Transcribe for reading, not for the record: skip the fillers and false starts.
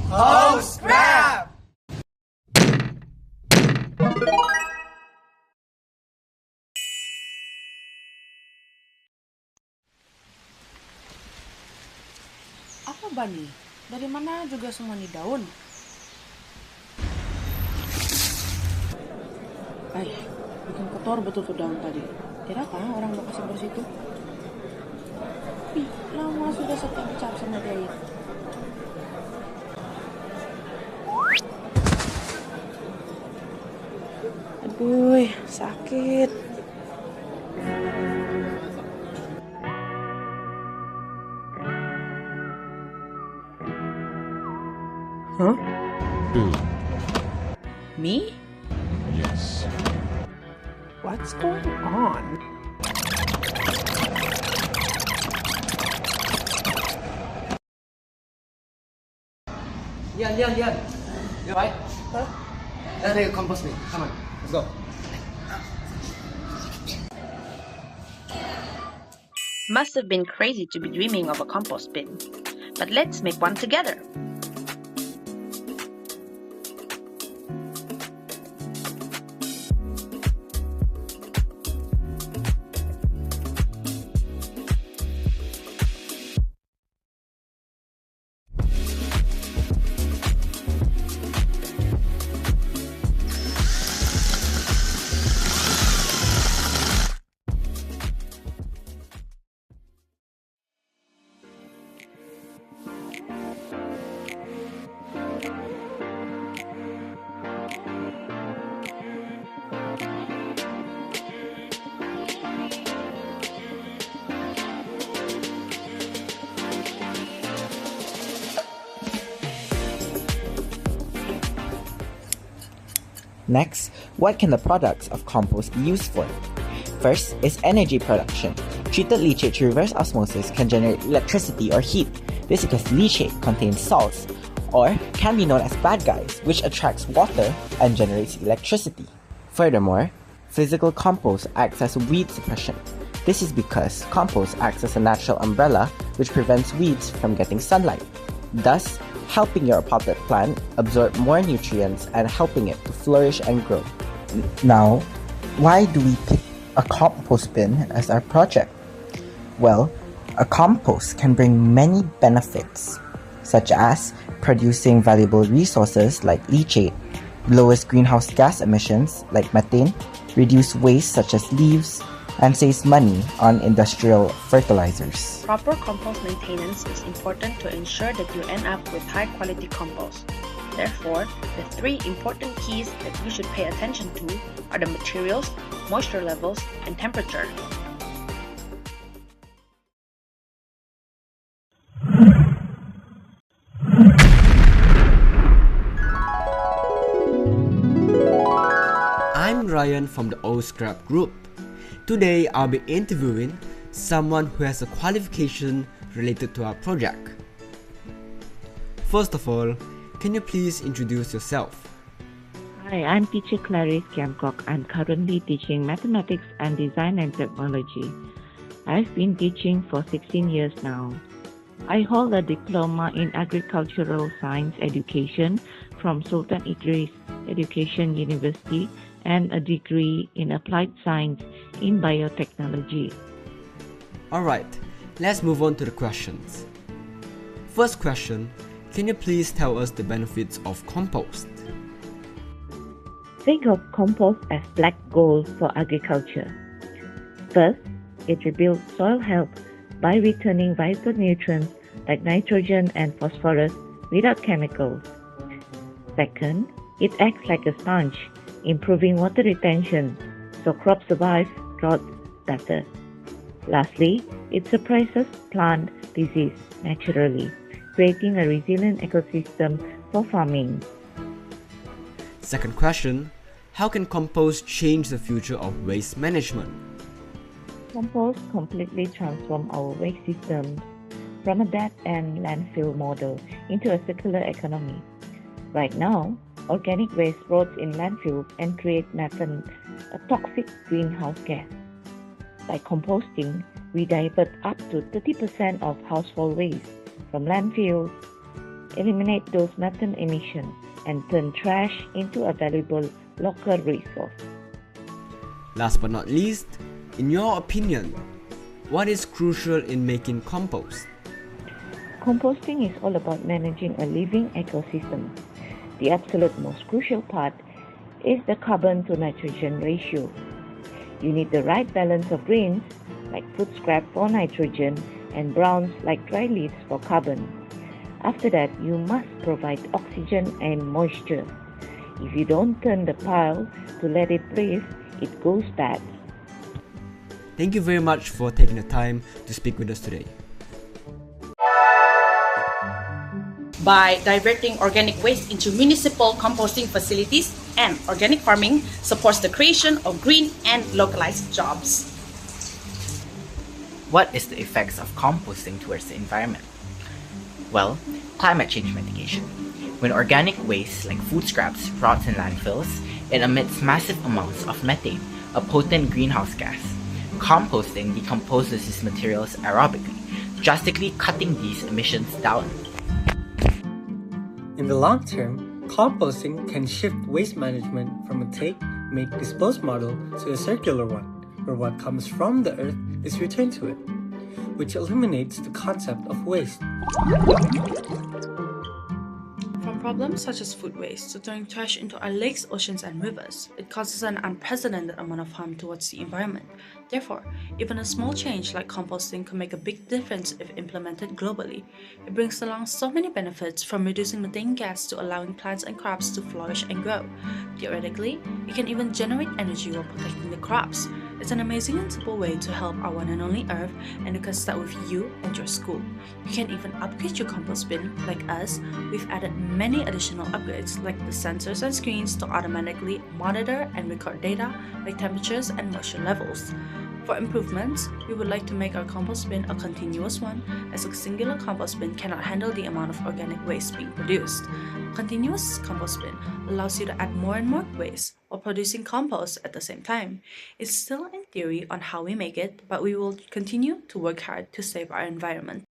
Oh, scrap! Apa Bani? Dari mana juga semua nih daun? Bikin kotor betul tuh daun tadi. Kira kah orang mau kasih bersih itu? Lama sudah saya cap sama dia. Aduh, sakit. Huh? Boo. Me? Yes. What's going on? Dian. You right? Huh? Let's make a compost bin. Come on, let's go. Must have been crazy to be dreaming of a compost bin. But let's make one together. Next, what can the products of compost be used for? First is energy production. Treated leachate through reverse osmosis can generate electricity or heat. This is because leachate contains salts, or can be known as bad guys, which attracts water and generates electricity. Furthermore, physical compost acts as weed suppression. This is because compost acts as a natural umbrella which prevents weeds from getting sunlight, thus helping your potted plant absorb more nutrients and helping it to flourish and grow. Now, why do we pick a compost bin as our project? Well, a compost can bring many benefits, such as producing valuable resources like leachate, lowers greenhouse gas emissions like methane, reduce waste such as leaves, and saves money on industrial fertilizers. Proper compost maintenance is important to ensure that you end up with high-quality compost. Therefore, the three important keys that you should pay attention to are the materials, moisture levels, and temperature. I'm Ryan from the Old Scrap Group. Today I'll be interviewing someone who has a qualification related to our project. First of all, can you please introduce yourself? Hi, I'm teacher Clarice Kiamkok. I'm currently teaching mathematics and design and technology. I've been teaching for 16 years now. I hold a diploma in agricultural science education from Sultan Idris Education University and a degree in applied science in biotechnology. Alright, let's move on to the questions. First question, can you please tell us the benefits of compost? Think of compost as black gold for agriculture. First, it rebuilds soil health by returning vital nutrients like nitrogen and phosphorus without chemicals. Second, it acts like a sponge, improving water retention so crops survive drought better. Lastly, it suppresses plant disease naturally, creating a resilient ecosystem for farming. Second question, how can compost change the future of waste management? Compost completely transforms our waste system from a dead-end landfill model into a circular economy. Right now, organic waste rots in landfills and create methane, a toxic greenhouse gas. By composting, we divert up to 30% of household waste from landfills eliminate those methane emissions, and turn trash into a valuable local resource. Last but not least, in your opinion, what is crucial in making compost? Composting is all about managing a living ecosystem. The absolute most crucial part is the carbon to nitrogen ratio. You need the right balance of greens, like food scrap for nitrogen, and browns like dry leaves for carbon. After that, you must provide oxygen and moisture. If you don't turn the pile to let it breathe, it goes bad. Thank you very much for taking the time to speak with us today. By diverting organic waste into municipal composting facilities, and organic farming supports the creation of green and localized jobs. What is the effects of composting towards the environment? Well, climate change mitigation. When organic waste like food scraps rots in landfills, it emits massive amounts of methane, a potent greenhouse gas. Composting decomposes these materials aerobically, drastically cutting these emissions down. In the long term, composting can shift waste management from a take, make, dispose model to a circular one, where what comes from the earth is returned to it, which eliminates the concept of waste. From problems such as food waste to throwing trash into our lakes, oceans, and rivers, it causes an unprecedented amount of harm towards the environment. Therefore, even a small change like composting can make a big difference if implemented globally. It brings along so many benefits, from reducing methane gas to allowing plants and crops to flourish and grow. Theoretically, it can even generate energy while protecting the crops. It's an amazing and simple way to help our one and only Earth, and it can start with you and your school. You can even upgrade your compost bin. Like us, we've added many additional upgrades like the sensors and screens to automatically monitor and record data like temperatures and moisture levels. For improvements, we would like to make our compost bin a continuous one, as a singular compost bin cannot handle the amount of organic waste being produced. A continuous compost bin allows you to add more and more waste while producing compost at the same time. It's still in theory on how we make it, but we will continue to work hard to save our environment.